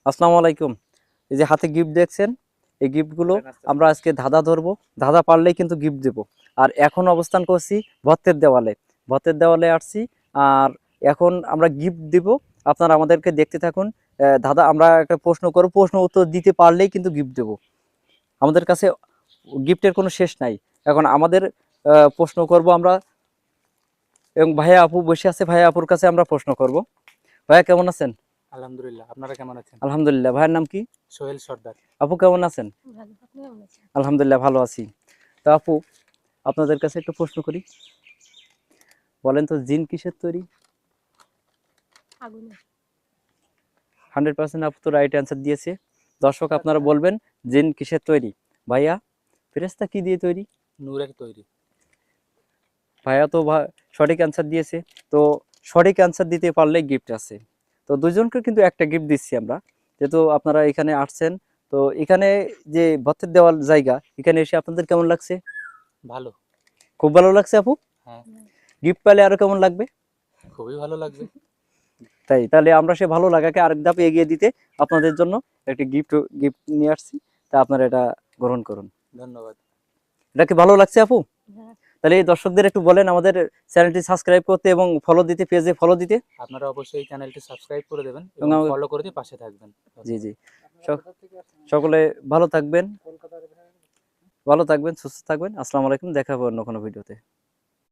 আসসালামু আলাইকুম। এই যে হাতে গিফট দেখছেন, এই গিফটগুলো আমরা আজকে ধাঁধা ধরবো। ধাঁধা পারলেই কিন্তু গিফট দেবো। আর এখন অবস্থান করছি ভত্তের দেওয়ালে। ভত্তের দেওয়ালে আসছি। আর এখন আমরা গিফট দিব। আপনারা আমাদেরকে দেখতে থাকুন। ধাঁধা আমরা একটা প্রশ্ন করব, প্রশ্ন উত্তর দিতে পারলেই কিন্তু গিফট দেবো। আমাদের কাছে গিফটের কোনো শেষ নাই। এখন আমাদের প্রশ্ন করব আমরা, এবং ভাইয়া আপু বসে আছে, ভাইয়া আপুর কাছে আমরা প্রশ্ন করব। ভাইয়া কেমন আছেন? আলহামদুলিল্লাহ, আপনারা কেমন আছেন? আলহামদুলিল্লাহ। ভাইয়ের নাম কি? সোহেল সর্দার। আপু কেমন আছেন? ভালো, আপনি কেমন আছেন? আলহামদুলিল্লাহ ভালো আছি। তো আপু, আপনাদের কাছে একটা প্রশ্ন করি। বলেন তো, জিন কিসের তৈরি? আগুনে। 100% আপু তো রাইট অ্যান্সার দিয়েছে। দর্শক আপনারা বলবেন জিন কিসের তৈরি। ভাইয়া, ফেরেশতা কি দিয়ে তৈরি? নূরের তৈরি। ভাইয়া তো সঠিক অ্যান্সার দিয়েছে। তো সঠিক অ্যান্সার দিতে পারলে গিফট আছে। তো দুজনকে কিন্তু একটা গিফট দিচ্ছি আমরা, যেহেতু আপনারা এখানে আসছেন। তো এখানে যে ভর্তের দেওয়ার জায়গা, এখানে এসে আপনাদের কেমন লাগছে? ভালো। খুব ভালো লাগছে আপু। হ্যাঁ, গিফট পেলে আরো কেমন লাগবে? খুবই ভালো লাগবে। তাহলে আমরা সে ভালো লাগাকে আরেক ধাপ এগিয়ে দিতে আপনাদের জন্য একটি গিফট গিফট নিয়ে আসছি। তা আপনারা এটা গ্রহণ করুন। ধন্যবাদ। এটা কি ভালো লাগছে আপু? হ্যাঁ, তাহলে এই দর্শকদের একটু বলেন আমাদের চ্যানেলটি সাবস্ক্রাইব করতে এবং ফলো দিতে, পেজে ফলো দিতে। আপনারা অবশ্যই এই চ্যানেলটি সাবস্ক্রাইব করে দেবেন এবং এবং ফলো করে দিয়ে পাশে থাকবেন। জি জি, সকলে ভালো থাকবেন, ভালো থাকবেন, সুস্থ থাকবেন। আসসালামু আলাইকুম। দেখা হবে অন্য কোনো ভিডিওতে।